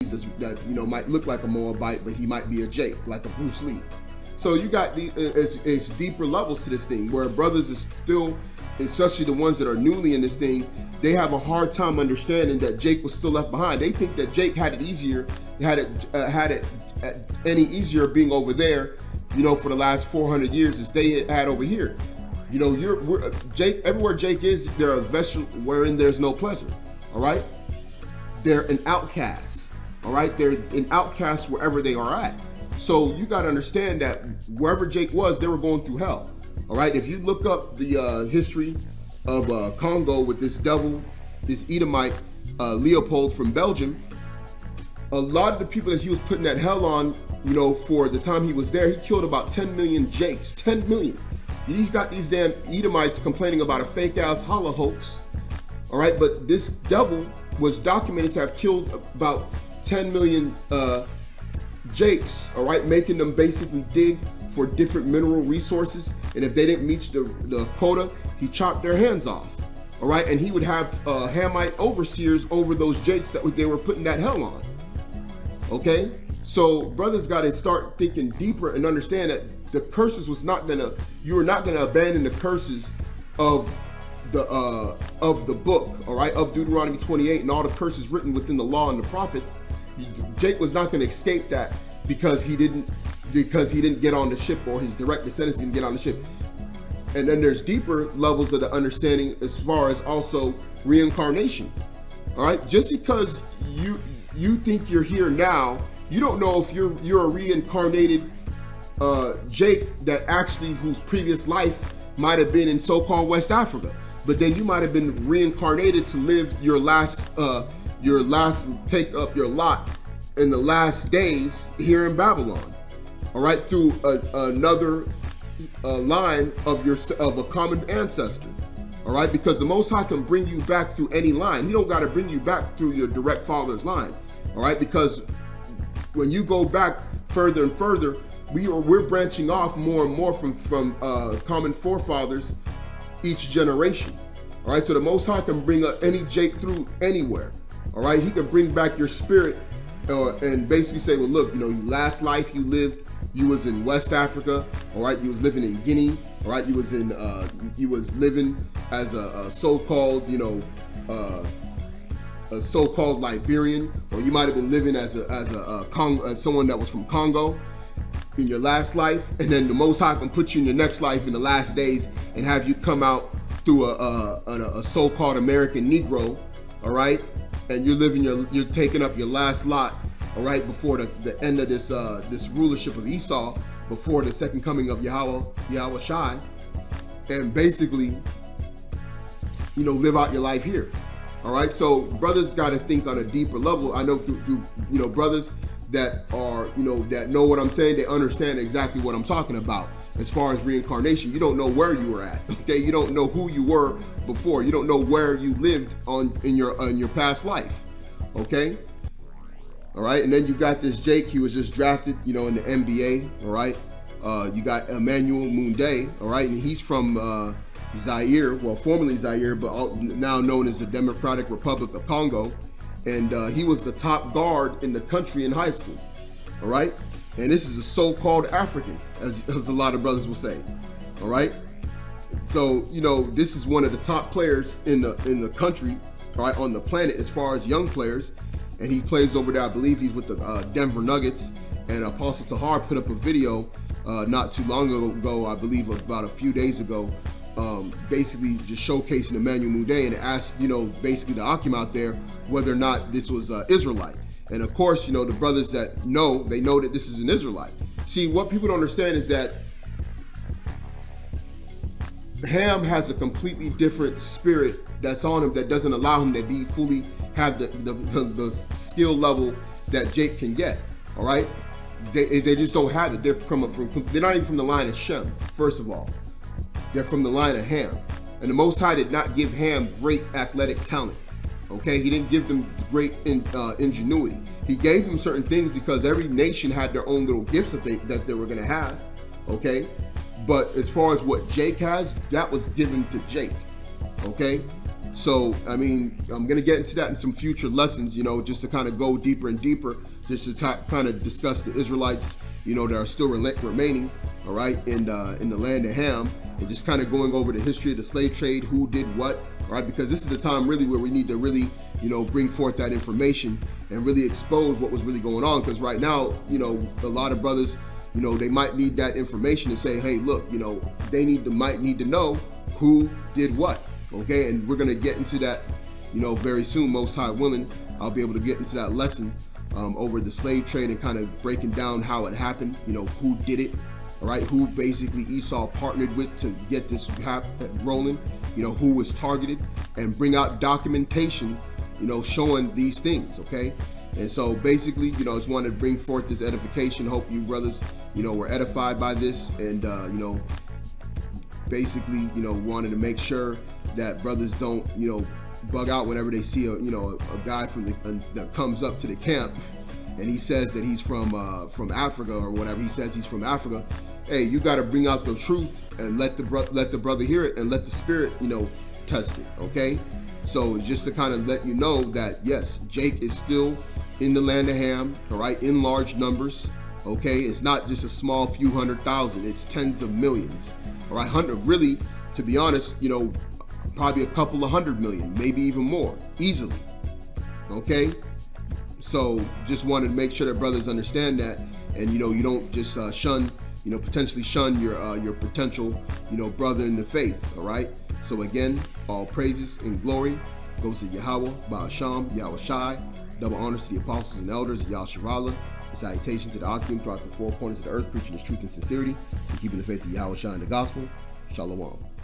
that might look like a Moabite, but he might be a Jake, like a Bruce Lee. So you got it's deeper levels to this thing, where brothers is still, especially the ones that are newly in this thing, they have a hard time understanding that Jake was still left behind. They think that Jake had it easier, had it any easier being over there, for the last 400 years as they had over here. Jake, everywhere Jake is, they're a vessel wherein there's no pleasure. All right, they're an outcast. All right, they're an outcast wherever they are at. So you got to understand that wherever Jake was, they were going through hell. All right, if you look up the history of Congo with this devil, this Edomite, Leopold from Belgium, a lot of the people that he was putting that hell on, for the time he was there, he killed about 10 million Jakes, 10 million. He's got these damn Edomites complaining about a fake ass holla hoax. All right, but this devil was documented to have killed about 10 million Jakes, all right, making them basically dig for different mineral resources. And if they didn't meet the quota, he chopped their hands off. All right, and he would have Hamite overseers over those Jakes that they were putting that hell on. Okay, so brothers got to start thinking deeper and understand that the curses you were not gonna abandon the curses of the book, all right, of Deuteronomy 28 and all the curses written within the law and the prophets. Jake was not going to escape that because he didn't get on the ship, or his direct descendants didn't get on the ship. And then there's deeper levels of the understanding as far as also reincarnation. All right, just because you think you're here now, you don't know if you're a reincarnated Jake that actually whose previous life might have been in so-called West Africa, but then you might have been reincarnated to live your last take up your lot in the last days here in Babylon. All right, through another line of a common ancestor. All right, because the Most High can bring you back through any line. He don't got to bring you back through your direct father's line. All right, because when you go back further and further, we're branching off more and more from common forefathers each generation. All right, so the Most High can bring any Jake through anywhere. All right, he can bring back your spirit and basically say, well, look, last life you lived, you was in West Africa. All right, you was living in Guinea. All right, you was living as a so-called, a so-called Liberian, or you might have been living as someone that was from Congo in your last life, and then the Most High can put you in your next life in the last days and have you come out through a so-called American Negro, all right, and you're taking up your last lot, all right, before the end of this rulership of Esau, before the second coming of HAWAYAAHLA, and basically, live out your life here. All right, so brothers got to think on a deeper level. I know through brothers that are, that know what I'm saying, they understand exactly what I'm talking about. As far as reincarnation, you don't know where you were at, okay? You don't know who you were before. You don't know where you lived in your past life, okay? All right, and then you got this Jake, he was just drafted, in the NBA, all right? You got Emmanuel Munde, all right? And he's from Zaire, well, formerly Zaire, but now known as the Democratic Republic of Congo. And he was the top guard in the country in high school, all right? And this is a so-called African, as a lot of brothers will say, all right? So, this is one of the top players in the country, all right, on the planet as far as young players. And he plays over there, I believe he's with the Denver Nuggets. And Apostle Tahar put up a video not too long ago, I believe about a few days ago, basically just showcasing Emmanuel Munde, and asked, basically the Akim out there whether or not this was Israelite. And of course, the brothers that know, they know that this is an Israelite. See, what people don't understand is that Ham has a completely different spirit that's on him that doesn't allow him to be fully have the skill level that Jake can get. All right, they just don't have it. They're not even from the line of Shem. First of all, they're from the line of Ham, and the Most High did not give Ham great athletic talent. Okay, he didn't give them great ingenuity. He gave them certain things because every nation had their own little gifts that they were going to have. Okay, but as far as what Jake has, that was given to Jake. Okay, So, I mean, I'm going to get into that in some future lessons, you know, just to kind of go deeper and deeper, just to kind of discuss the Israelites, you know, that are still remaining, all right, in the land of Ham, and just kind of going over the history of the slave trade, who did what, all right, because this is the time really where we need to really, you know, bring forth that information and really expose what was really going on. Because right now, you know, a lot of brothers, you know, they might need that information to say, hey, look, you know, they might need to know who did what. Okay, and we're gonna get into that, you know, very soon. Most High willing, I'll be able to get into that lesson over the slave trade and kind of breaking down how it happened. You know, who did it, all right? Who basically Esau partnered with to get this rolling. You know, who was targeted, and bring out documentation, you know, showing these things. Okay, and so basically, you know, I just wanted to bring forth this edification. Hope you brothers, you know, were edified by this, and you know, basically, you know, wanted to make sure that brothers don't, you know, bug out whenever they see a guy from that comes up to the camp and he says that he's from Africa or whatever. He says he's from Africa. Hey, you got to bring out the truth and let the brother hear it and let the spirit, you know, test it. Okay, so just to kind of let you know that yes, Jake is still in the land of Ham, all right, in large numbers. Okay, it's not just a small few 100,000; it's tens of millions. All right, really, to be honest, you know, probably a couple of 100 million, maybe even more, easily. Okay, so just wanted to make sure that brothers understand that, and you know, you don't just potentially shun your potential, you know, brother in the faith. All right. So again, all praises and glory goes to Yahweh, Ba'asham, Yahweh Shai. Double honors to the apostles and elders of HAWAYAAHLA. And salutation to the Akim throughout the four corners of the earth, preaching his truth and sincerity, and keeping the faith of Yahweh Shai and the gospel. Shalom.